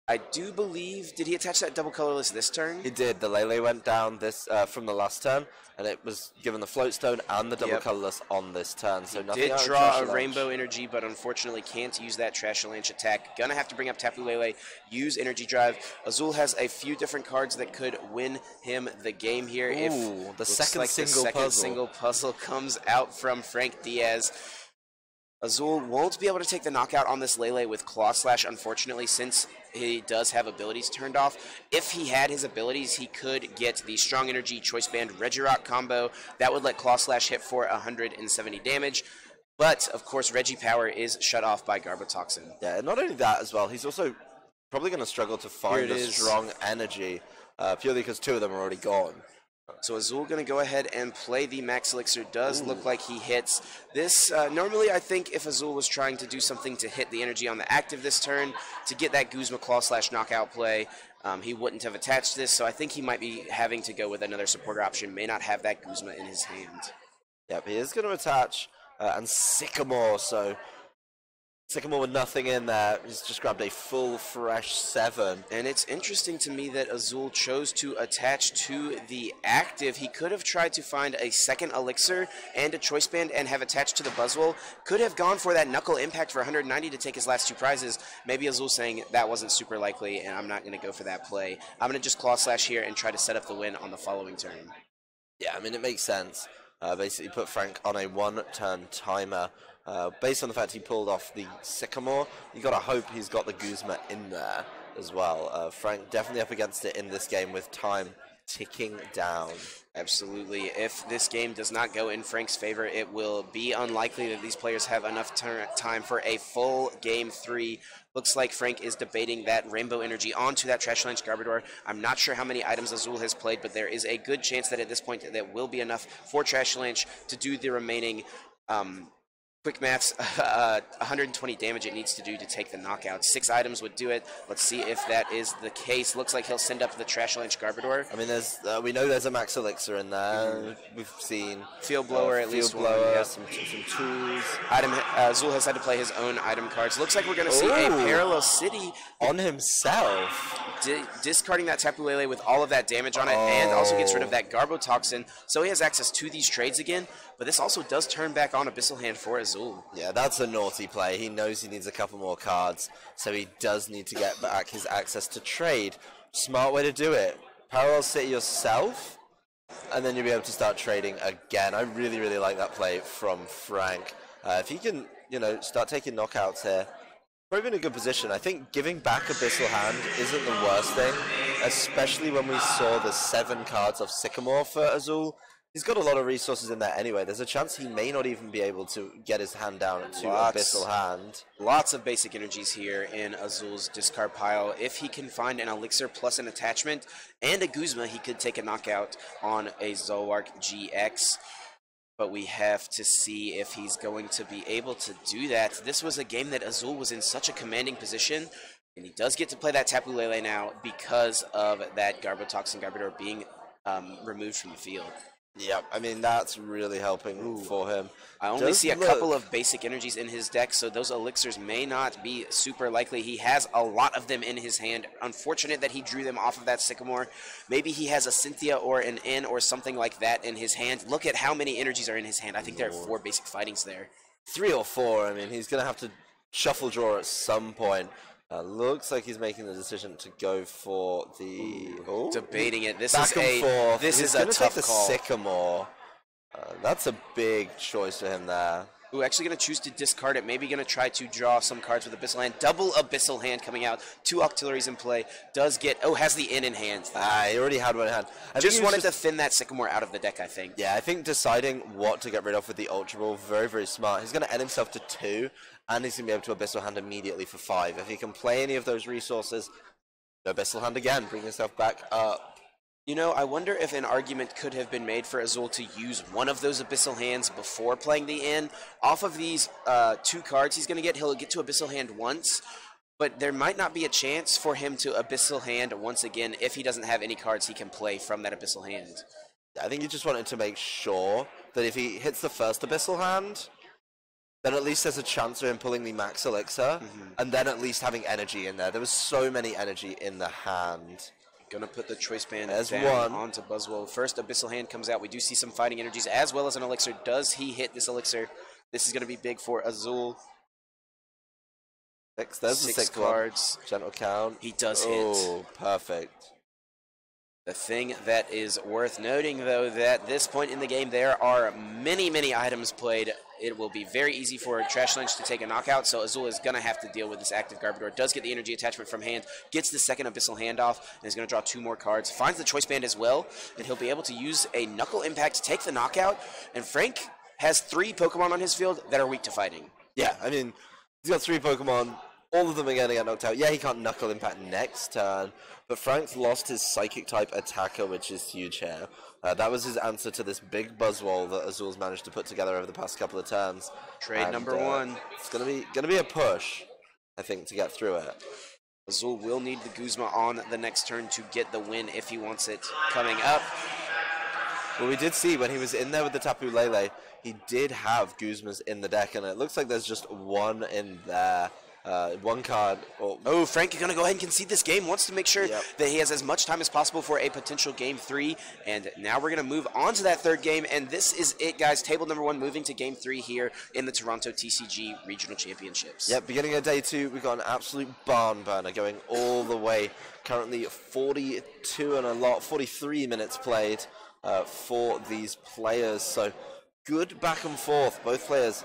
I do believe, did he attach that double colorless this turn? He did. The Lele went down this from the last turn, and it was given the Float Stone and the double colorless on this turn. So he did draw a Rainbow Energy, but unfortunately can't use that Trash Avalanche attack. Gonna have to bring up Tapu Lele, use Energy Drive. Azul has a few different cards that could win him the game here. Ooh, if the second single puzzle comes out from Frank Diaz. Azul won't be able to take the knockout on this Lele with Claw Slash, unfortunately, since he does have abilities turned off. If he had his abilities, he could get the Strong Energy Choice Band Regirock combo. That would let Claw Slash hit for 170 damage. But, of course, Regipower is shut off by Garbotoxin. Yeah, not only that as well, he's also probably going to struggle to find a Strong Energy, purely because 2 of them are already gone. So Azul going to go ahead and play the Max Elixir. Does look like he hits. This, normally I think if Azul was trying to do something to hit the energy on the active this turn, to get that Guzma Claw Slash knockout play, he wouldn't have attached this, so I think he might be having to go with another supporter option. May not have that Guzma in his hand. Yep, he is going to attach, and Sycamore, so Sycamore with nothing in there. He's just grabbed a full, fresh 7. And it's interesting to me that Azul chose to attach to the active. He could have tried to find a second Elixir and a Choice Band and have attached to the Buzzwole. Could have gone for that Knuckle Impact for 190 to take his last 2 prizes. Maybe Azul saying that wasn't super likely, and I'm not going to go for that play. I'm going to just Claw Slash here and try to set up the win on the following turn. Yeah, I mean, it makes sense. Basically put Frank on a 1-turn timer. Based on the fact he pulled off the Sycamore, you got to hope he's got the Guzma in there as well. Frank definitely up against it in this game with time ticking down. Absolutely. If this game does not go in Frank's favor, it will be unlikely that these players have enough time for a full Game 3. Looks like Frank is debating that Rainbow Energy onto that Trash Avalanche Garbodor. I'm not sure how many items Azul has played, but there is a good chance that at this point that will be enough for Trash Avalanche to do the remaining quick maths, 120 damage it needs to do to take the knockout. 6 items would do it. Let's see if that is the case. Looks like he'll send up the Trash Avalanche Garbodor. I mean, there's we know there's a Max Elixir in there. We've seen Field Blower, at least Blower, one. Yeah. some tools. Azul has had to play his own item cards. Looks like we're going to see a Parallel City on himself. Discarding that Tapu Lele with all of that damage on it, and also gets rid of that Garbotoxin, so he has access to these trades again, but this also does turn back on Abyssal Hand for Azul. Yeah, that's a naughty play. He knows he needs a couple more cards, so he does need to get back his access to trade. Smart way to do it. Parallel City yourself, and then you'll be able to start trading again. I really, really like that play from Frank. If he can, start taking knockouts here, probably in a good position. I think giving back Abyssal Hand isn't the worst thing, especially when we saw the 7 cards of Sycamore for Azul. He's got a lot of resources in there anyway. There's a chance he may not even be able to get his hand down to Abyssal Hand. Lots of basic energies here in Azul's discard pile. If he can find an Elixir plus an attachment and a Guzma, he could take a knockout on a Zoroark GX. But we have to see if he's going to be able to do that. This was a game that Azul was in such a commanding position, and he does get to play that Tapu Lele now because of that Garbotoxin Garbodor being removed from the field. Yeah, I mean, that's really helping for him. I only see a couple of basic energies in his deck, so those elixirs may not be super likely. He has a lot of them in his hand. Unfortunate that he drew them off of that Sycamore. Maybe he has a Cynthia or an N or something like that in his hand. Look at how many energies are in his hand. I think there are 4 basic fightings there. 3 or 4. I mean, he's going to have to shuffle draw at some point. Looks like he's making the decision to go for the debating it. This back is and forth. This he's is a tough take the call. Sycamore. That's a big choice for him there. Ooh, actually going to choose to discard it. Maybe going to try to draw some cards with Abyssal Hand. Double Abyssal Hand coming out. 2 Octilleries in play. Does get has the in hand. He already had one in hand. I just wanted to thin that Sycamore out of the deck, I think. Yeah, I think deciding what to get rid of with the Ultra Ball, very, very smart. He's going to end himself to 2, and he's going to be able to Abyssal Hand immediately for 5. If he can play any of those resources, Abyssal Hand again, bring himself back up. You know, I wonder if an argument could have been made for Azul to use one of those Abyssal Hands before playing the in. Off of these 2 cards he's going to get, he'll get to Abyssal Hand once, but there might not be a chance for him to Abyssal Hand once again if he doesn't have any cards he can play from that Abyssal Hand. I think he just wanted to make sure that if he hits the first Abyssal Hand, then at least there's a chance of him pulling the Max Elixir, and then at least having energy in there. There was so many energy in the hand. Gonna put the Choice Band down onto Buzzwole. First Abyssal Hand comes out. We do see some fighting energies as well as an Elixir. Does he hit this Elixir? This is gonna be big for Azul. 6, there's 6 the cards. Gentle count. He does hit. Oh, perfect. The thing that is worth noting, though, that at this point in the game, there are many, many items played. It will be very easy for Trash Lunch to take a knockout, so Azul is going to have to deal with this active Garbodor. Does get the energy attachment from hand, gets the second Abyssal Hand off, and is going to draw 2 more cards. Finds the Choice Band as well, and he'll be able to use a Knuckle Impact to take the knockout. And Frank has 3 Pokemon on his field that are weak to fighting. Yeah, I mean, he's got 3 Pokemon. All of them are going to get knocked out. Yeah, he can't Knuckle Impact next turn, but Frank's lost his Psychic-type attacker, which is huge here. That was his answer to this big Buzzwole that Azul's managed to put together over the past couple of turns. Trade number 1. It's gonna be a push, I think, to get through it. Azul will need the Guzma on the next turn to get the win if he wants it coming up. Well, we did see when he was in there with the Tapu Lele, he did have Guzmas in the deck, and it looks like there's just 1 in there. 1 card. Oh, Frank is going to go ahead and concede this game. Wants to make sure that he has as much time as possible for a potential game 3. And now we're going to move on to that 3rd game. And this is it, guys. Table number 1 moving to game 3 here in the Toronto TCG Regional Championships. Yep, beginning of day 2, we've got an absolute barn burner going all the way. Currently 42 and a lot, 43 minutes played for these players. So good back and forth. Both players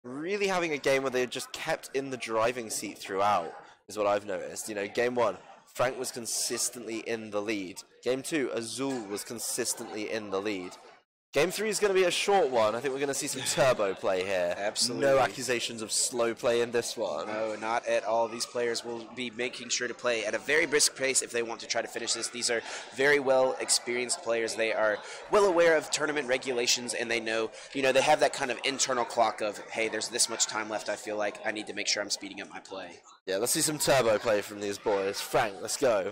really having a game where they just kept in the driving seat throughout is what I've noticed. You know, game 1, Frank was consistently in the lead. Game 2, Azul was consistently in the lead. Game 3 is going to be a short one. I think we're going to see some turbo play here. Absolutely. No accusations of slow play in this one. No, not at all. These players will be making sure to play at a very brisk pace if they want to try to finish this. These are very well experienced players. They are well aware of tournament regulations, and they know, they have that kind of internal clock of, hey, there's this much time left. I feel like I need to make sure I'm speeding up my play. Yeah, let's see some turbo play from these boys. Frank, let's go.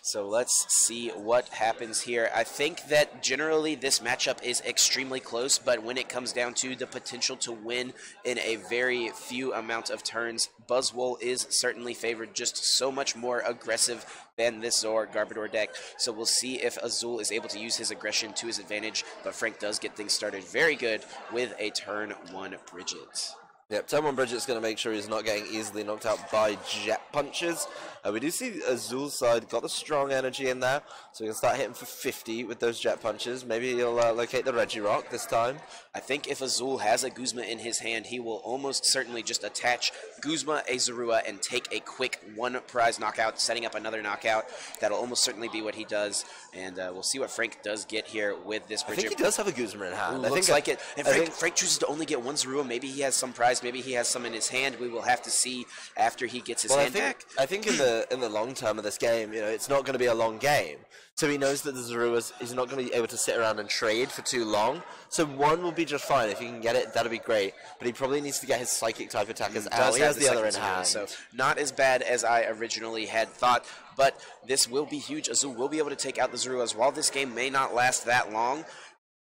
So let's see what happens here. I think that generally this matchup is extremely close, but when it comes down to the potential to win in a very few amount of turns, Buzzwole is certainly favored, just so much more aggressive than this Zoroark Garbodor deck. So we'll see if Azul is able to use his aggression to his advantage, but Frank does get things started very good with a turn 1 Bridget. Yep, turn 1 Bridget's going to make sure he's not getting easily knocked out by jet punches. We do see Azul's side got the strong energy in there, so he can start hitting for 50 with those jet punches. Maybe he'll locate the Regirock this time. I think if Azul has a Guzma in his hand, he will almost certainly just attach Guzma, a Zorua, and take a quick one prize knockout, setting up another knockout. That'll almost certainly be what he does, and we'll see what Frank does get here with this Bridget. I think he does have a Guzma in hand. Ooh, looks like it. And Frank chooses to only get one Zorua. Maybe he has some prize. Maybe he has some in his hand. We will have to see after he gets his hand back. I think in the long term of this game, it's not going to be a long game. So he knows that the Zorua is not going to be able to sit around and trade for too long. So one will be just fine. If he can get it, that'll be great. But he probably needs to get his Psychic type attackers out. He has the other in hand. So not as bad as I originally had thought. But this will be huge. Azul will be able to take out the Zoruas. While this game may not last that long,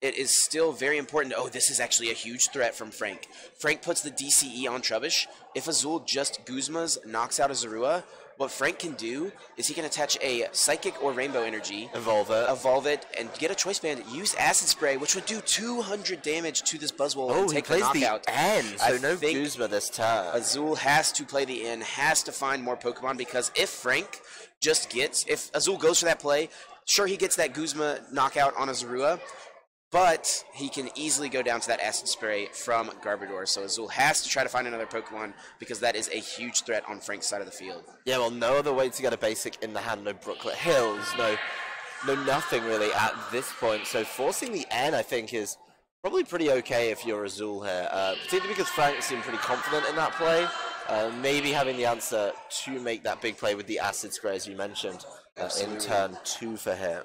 it is still very important. Oh, this is actually a huge threat from Frank. Frank puts the DCE on Trubbish. If Azul just Guzmas knocks out a Zorua, what Frank can do is he can attach a Psychic or Rainbow Energy, evolve it, and get a Choice Band, use Acid Spray, which would do 200 damage to this Buzzwole and take the knockout. The N, so no Guzma this turn. Azul has to play the N, has to find more Pokemon, because if Frank just gets, if Azul goes for that play, sure, he gets that Guzma knockout on a Zorua, but he can easily go down to that Acid Spray from Garbodor. So Azul has to try to find another Pokemon because that is a huge threat on Frank's side of the field. Yeah, well, no other way to get a basic in the hand. No Brooklet Hills, no nothing really at this point. So forcing the N, I think, is probably pretty okay if you're Azul here. Particularly because Frank seemed pretty confident in that play. Maybe having the answer to make that big play with the Acid Spray, as you mentioned, in turn 2 for him.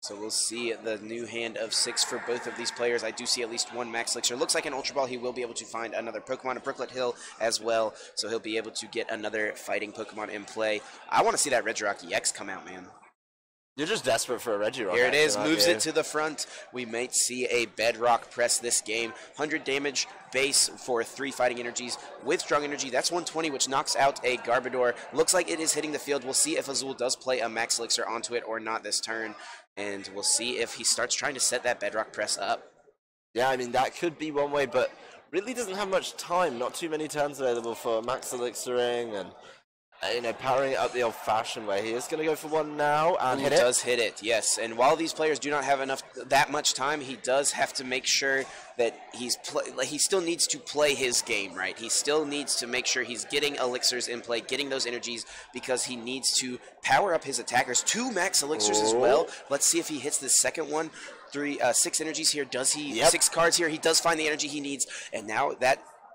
So we'll see the new hand of 6 for both of these players. I do see at least one Max Elixir. Looks like an Ultra Ball. He will be able to find another Pokemon, a Brooklet Hill as well. So he'll be able to get another fighting Pokemon in play. I want to see that Regirock EX come out, man. You're just desperate for a Regirock. Here it is, moves it to the front. We might see a Bedrock press this game. 100 damage base for 3 fighting energies with strong energy. That's 120, which knocks out a Garbodor. Looks like it is hitting the field. We'll see if Azul does play a Max Elixir onto it or not this turn. And we'll see if he starts trying to set that Bedrock press up. Yeah, I mean, that could be one way, but really doesn't have much time. Not too many turns available for Max Elixiring and powering it up the old-fashioned way. He is going to go for one now and hit it. He does hit it, yes. And while these players do not have that much time, he does have to make sure that he still needs to play his game, right? He still needs to make sure he's getting elixirs in play, getting those energies, because he needs to power up his attackers. 2 Max Elixirs as well. Let's see if he hits the second one. 6 energies here. Does he? Yep. 6 cards here. He does find the energy he needs. And now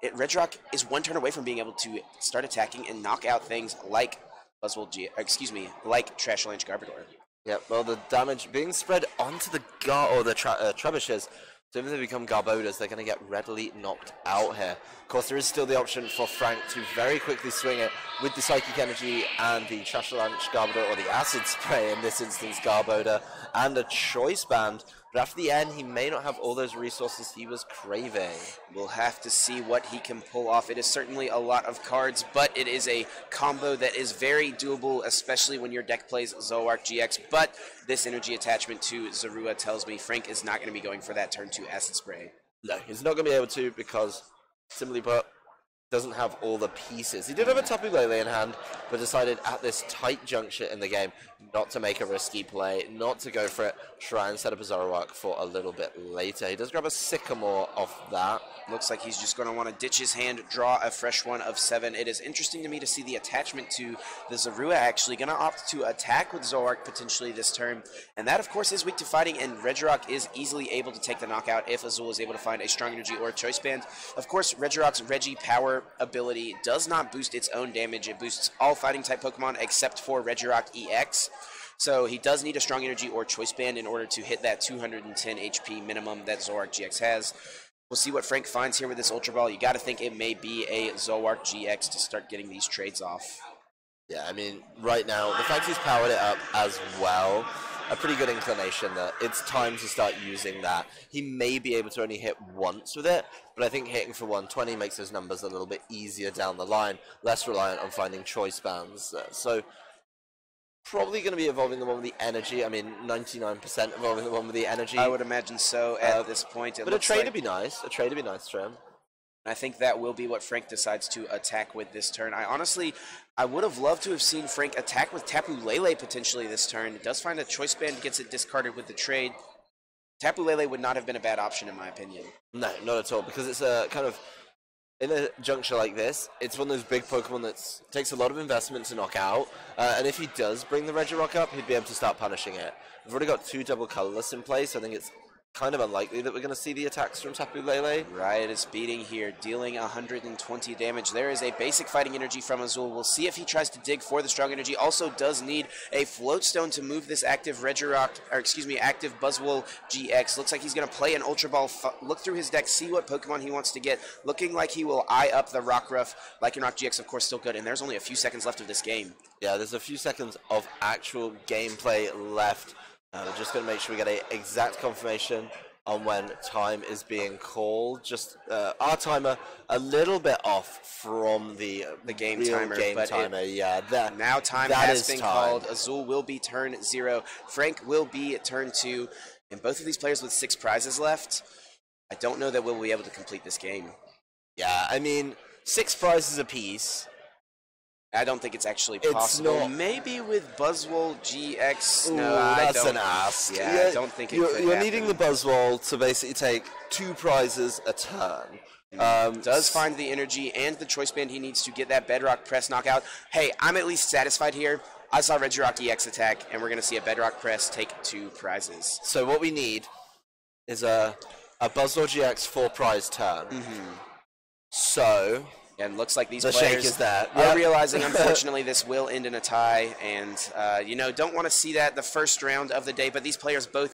Regirock is 1 turn away from being able to start attacking and knock out things like like Trash Lanch Garbodor. Yep, well, the damage being spread onto the Trebuchers, so even if they become Garbodors, they're going to get readily knocked out here. Of course, there is still the option for Frank to very quickly swing it with the Psychic Energy and the Trash Lanch Garbodor, or the Acid Spray in this instance, Garbodor, and a Choice Band. But after the end, he may not have all those resources he was craving. We'll have to see what he can pull off. It is certainly a lot of cards, but it is a combo that is very doable, especially when your deck plays Zoroark GX. But this energy attachment to Zorua tells me Frank is not going to be going for that turn 2 Acid Spray. No, he's not going to be able to because, simply put, doesn't have all the pieces. He did have a Tapu Lele in hand, but decided at this tight juncture in the game not to make a risky play, not to go for it, try and set up a Zoroark for a little bit later. He does grab a Sycamore off that. Looks like he's just going to want to ditch his hand, draw a fresh one of 7. It is interesting to me to see the attachment to the Zorua actually going to opt to attack with Zoroark potentially this turn. And that, of course, is weak to fighting, and Regirock is easily able to take the knockout if Azul is able to find a Strong Energy or a Choice Band. Of course, Regirock's Regi Power ability does not boost its own damage. It boosts all fighting type Pokemon except for Regirock EX. So he does need a Strong Energy or Choice Band in order to hit that 210 HP minimum that Zoroark GX has. We'll see what Frank finds here with this Ultra Ball. You got to think it may be a Zoroark GX to start getting these trades off. Yeah, I mean, right now, the fact he's powered it up as well, a pretty good inclination that it's time to start using that. He may be able to only hit once with it, but I think hitting for 120 makes those numbers a little bit easier down the line, less reliant on finding choice bands. So probably going to be evolving the one with the energy. I mean, 99% evolving the one with the energy. I would imagine so at this point. But a trade would be nice. A trade would be nice for him. I think that will be what Frank decides to attack with this turn. I would have loved to have seen Frank attack with Tapu Lele potentially this turn. It does find a Choice Band, gets it discarded with the trade. Tapu Lele would not have been a bad option in my opinion. No, not at all, because it's a kind of, in a juncture like this, it's one of those big Pokemon that takes a lot of investment to knock out, and if he does bring the Regirock up, he'd be able to start punishing it. We've already got 2 double colorless in place, so I think it's kind of unlikely that we're going to see the attacks from Tapu Lele. Riot is beating here, dealing 120 damage. There is a basic fighting energy from Azul. We'll see if he tries to dig for the strong energy. Also does need a float stone to move this active active Buzzwole GX. Looks like he's going to play an Ultra Ball, look through his deck, see what Pokemon he wants to get. Looking like he will eye up the Rockruff. Lycanroc GX, of course, still good. And there's only a few seconds left of this game. Yeah, there's a few seconds of actual gameplay left. We're just going to make sure we get an exact confirmation on when time is being called. Just our timer a little bit off from the game real timer. Game timer. Now time has been called. Azul will be turn 0. Frank will be at turn 2. And both of these players with 6 prizes left. I don't know that we'll be able to complete this game. Yeah, I mean, 6 prizes apiece. I don't think it's actually possible. Not... Maybe with Buzzwole GX. Ooh, no, that's I don't. an ask. Yeah, I don't think you're happen. needing the Buzzwole to basically take 2 prizes a turn. Does find the energy and the Choice Band he needs to get that Bedrock Press knockout. Hey, I'm at least satisfied here. I saw Regirock EX attack, and we're going to see a Bedrock Press take 2 prizes. So what we need is a Buzzwole GX 4 prize turn. So... And looks like these the players shake is that. are realizing, unfortunately, this will end in a tie. And, don't want to see that the first round of the day. But these players both